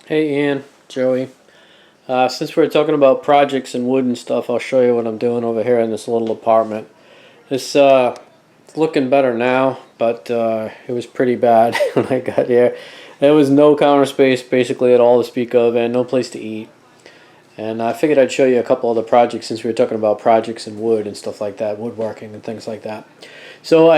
Hey Ian, Joey. Since we're talking about projects and wood and stuff, I'll show you what I'm doing over here in this little apartment. It's looking better now, but it was pretty bad when I got here. There was no counter space basically at all to speak of, and no place to eat. And I figured I'd show you a couple of the projects since we were talking about projects and wood and stuff like that, woodworking and things like that. So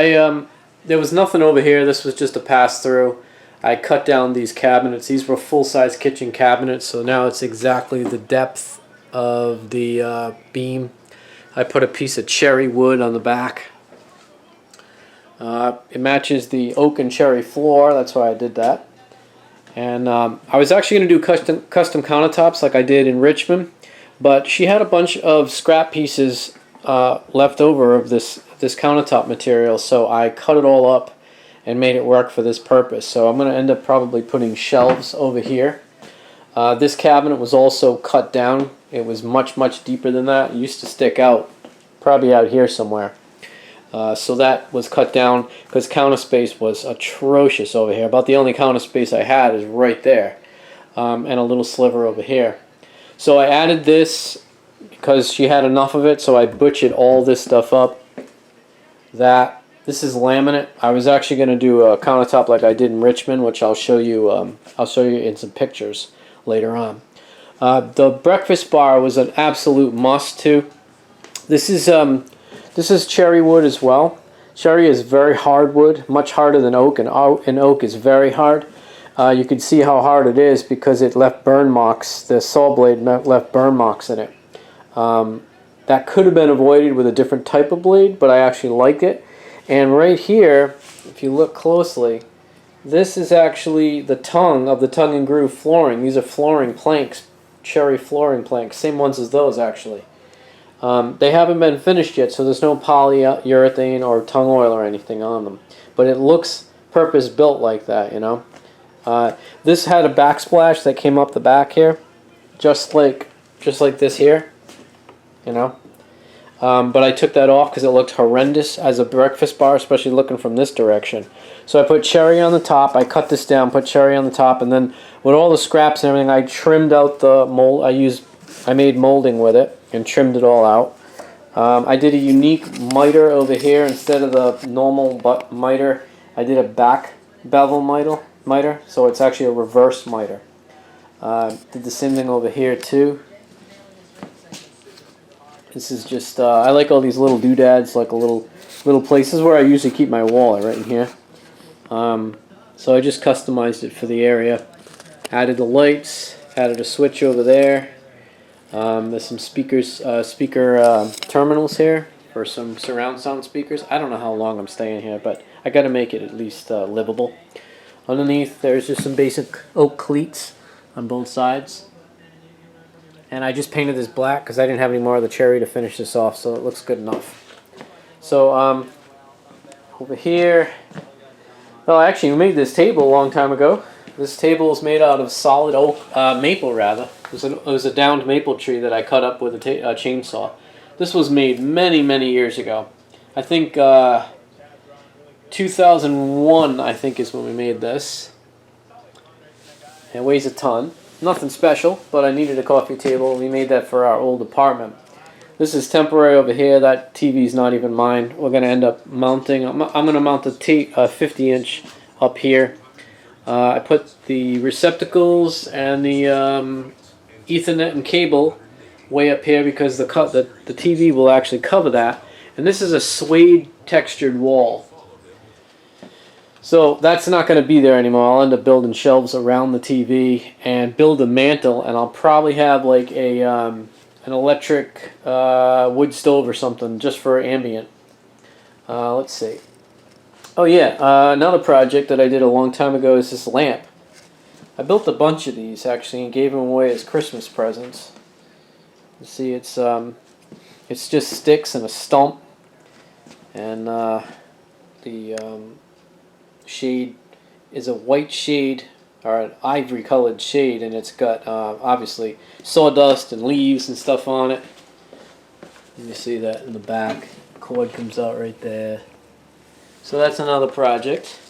there was nothing over here. This was just a pass through. I cut down these cabinets. These were full-size kitchen cabinets, so now it's exactly the depth of the beam. I put a piece of cherry wood on the back. It matches the oak and cherry floor. That's why I did that. And I was actually going to do custom countertops like I did in Richmond, but she had a bunch of scrap pieces left over of this countertop material, so I cut it all up and made it work for this purpose. So I'm going to end up probably putting shelves over here. This cabinet was also cut down. It was much deeper than that. It used to stick out, probably out here somewhere. So that was cut down because counter space was atrocious over here. About the only counter space I had is right there, and a little sliver over here. So I added this because she had enough of it, so I butchered all this stuff up. This is laminate. I was actually going to do a countertop like I did in Richmond, which I'll show you. I'll show you in some pictures later on. The breakfast bar was an absolute must too. This is cherry wood as well. Cherry is very hard wood, much harder than oak, and oak is very hard. You can see how hard it is because it left burn marks. The saw blade left burn marks in it. That could have been avoided with a different type of blade, but I actually liked it. And right here, if you look closely, this is actually the tongue of the tongue and groove flooring. These are flooring planks, cherry flooring planks, same ones as those actually. They haven't been finished yet, so there's no polyurethane or tongue oil or anything on them. But it looks purpose-built like that, you know. This had a backsplash that came up the back here, just like this here, you know. But I took that off because it looked horrendous as a breakfast bar, especially looking from this direction. So I put cherry on the top. I cut this down, put cherry on the top, and then with all the scraps and everything, I trimmed out the mold. I made molding with it and trimmed it all out. I did a unique miter over here instead of the normal miter. I did a back bevel miter, so it's actually a reverse miter. Did the same thing over here too. This is just, I like all these little doodads, like little places where I usually keep my wallet, right in here. So I just customized it for the area. Added the lights, added a switch over there. There's some speaker terminals here for some surround sound speakers. I don't know how long I'm staying here, but I got to make it at least livable. Underneath, there's just some basic oak cleats on both sides. And I just painted this black because I didn't have any more of the cherry to finish this off, so it looks good enough. So over here, well, actually, we made this table a long time ago. This table is made out of solid oak, maple rather. It was a downed maple tree that I cut up with a chainsaw. This was made many years ago. I think 2001, I think, is when we made this. It weighs a ton. Nothing special, but I needed a coffee table. We made that for our old apartment. This is temporary over here. That TV's not even mine. We're going to end up mounting. I'm going to mount a 50-inch up here. I put the receptacles and the Ethernet and cable way up here because the TV will actually cover that. And this is a suede textured wall. So that's not going to be there anymore. I'll end up building shelves around the TV and build a mantle, and I'll probably have like a an electric wood stove or something just for ambient. Let's see. Oh yeah, another project that I did a long time ago is this lamp. I built a bunch of these actually and gave them away as Christmas presents. You see, it's just sticks and a stump, and the shade is a white shade or an ivory colored shade, and it's got obviously sawdust and leaves and stuff on it. And you see that in the back. Cord comes out right there. So that's another project.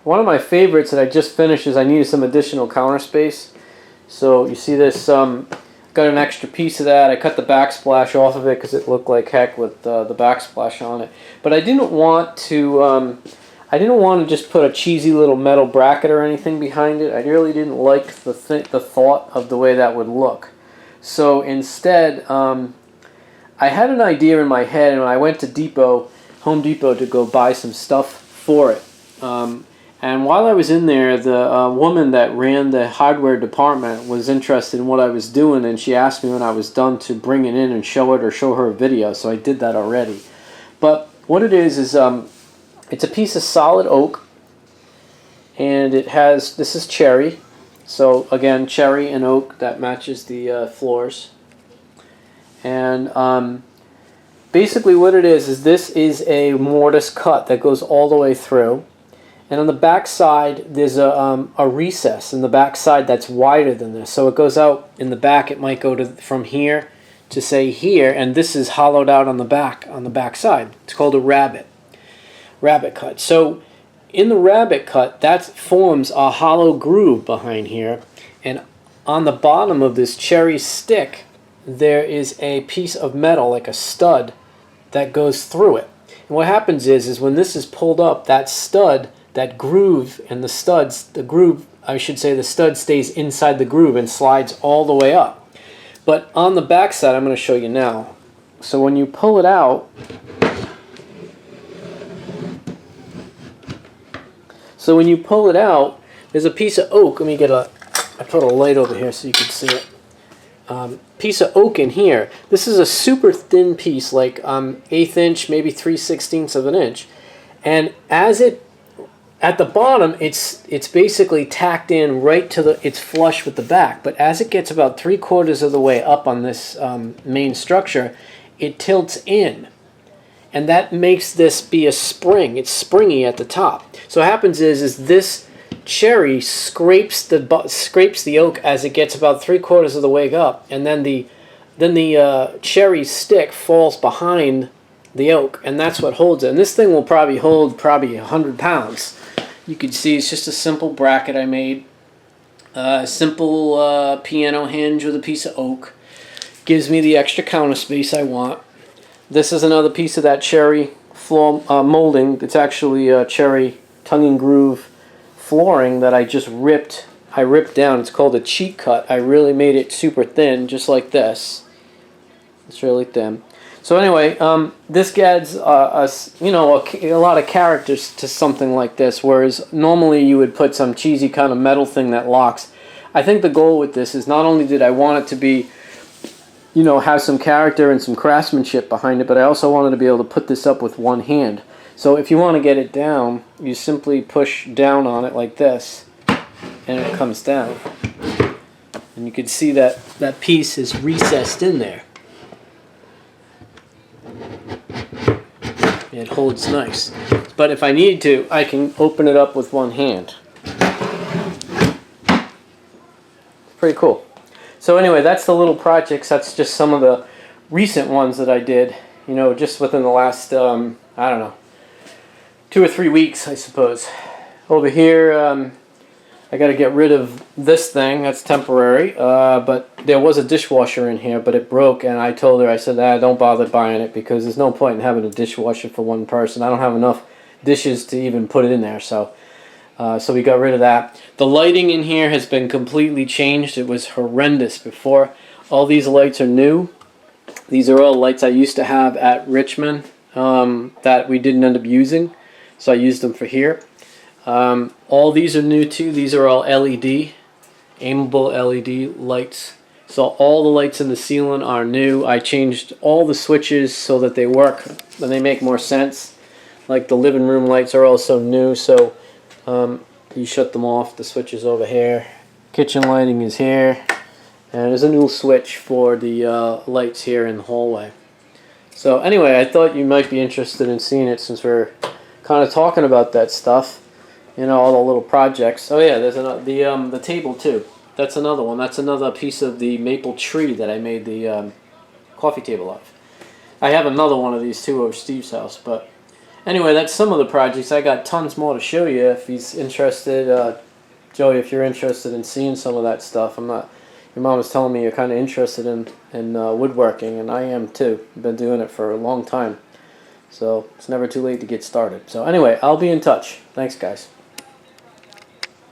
one of my favorites that I just finished is I needed some additional counter space. So you see this, got an extra piece of that. I cut the backsplash off of it because it looked like heck with the backsplash on it. But I didn't want to just put a cheesy little metal bracket or anything behind it. I really didn't like the thought of the way that would look. So instead, I had an idea in my head, and I went to Home Depot to go buy some stuff for it. And while I was in there, the woman that ran the hardware department was interested in what I was doing, and she asked me when I was done to bring it in and show it or show her a video, so I did that already. But what it is it's a piece of solid oak, and this is cherry. So again, cherry and oak, that matches the floors. And basically what it is this is a mortise cut that goes all the way through. And on the back side, there's a recess in the back side that's wider than this. So it goes out in the back. It might go from here to say here, and this is hollowed out on the back side. It's called a rabbet cut. So in the rabbet cut, that forms a hollow groove behind here. And on the bottom of this cherry stick, there is a piece of metal, like a stud, that goes through it. And what happens is when this is pulled up, that stud, that groove and the stud stays inside the groove and slides all the way up. But on the back side, I'm going to show you now. So when you pull it out, there's a piece of oak. I put a light over here so you can see it. Piece of oak in here. This is a super thin piece, like 1/8 inch, maybe 3/16 of an inch. And at the bottom, it's basically tacked in right to it's flush with the back. But as it gets about 3/4 of the way up on this main structure, it tilts in. And that makes this be a spring. It's springy at the top. So what happens is this cherry scrapes the oak as it gets about 3/4 of the way up, and then the cherry stick falls behind the oak, and that's what holds it. And this thing will probably hold 100 pounds. You can see it's just a simple bracket I made. A simple piano hinge with a piece of oak. Gives me the extra counter space I want. This is another piece of that cherry floor molding. It's actually a cherry tongue and groove flooring that I just ripped. I ripped down. It's called a cheat cut. I really made it super thin, just like this. It's really thin. So anyway, this adds a lot of characters to something like this, whereas normally you would put some cheesy kind of metal thing that locks. I think the goal with this is not only did I want it to be, have some character and some craftsmanship behind it, but I also wanted to be able to put this up with one hand. So if you want to get it down, you simply push down on it like this, and it comes down. And you can see that that piece is recessed in there. It holds nice. But if I need to, I can open it up with one hand. Pretty cool. So anyway, that's the little projects. That's just some of the recent ones that I did, just within the last, I don't know, 2 or 3 weeks, I suppose. Over here, I got to get rid of this thing. That's temporary. But there was a dishwasher in here, but it broke, and I told her, I said, don't bother buying it because there's no point in having a dishwasher for one person. I don't have enough dishes to even put it in there, so we got rid of that. The lighting in here has been completely changed. It was horrendous before. All these lights are new. These are all lights I used to have at Richmond that we didn't end up using, so I used them for here. All these are new too. These are all LED, aimable LED lights. So all the lights in the ceiling are new. I changed all the switches so that they work and they make more sense. Like the living room lights are also new, so you shut them off. The switch is over here. Kitchen lighting is here. And there's a new switch for the lights here in the hallway. So anyway, I thought you might be interested in seeing it since we're kind of talking about that stuff. All the little projects. Oh yeah, there's the table too. That's another one. That's another piece of the maple tree that I made the coffee table of. I have another one of these too over Steve's house, but Anyway, that's some of the projects. I got tons more to show you if he's interested. Joey, if you're interested in seeing some of that stuff. I'm not. Your mom was telling me you're kind of interested in woodworking, and I am too. I've been doing it for a long time. So it's never too late to get started. So anyway, I'll be in touch. Thanks, guys.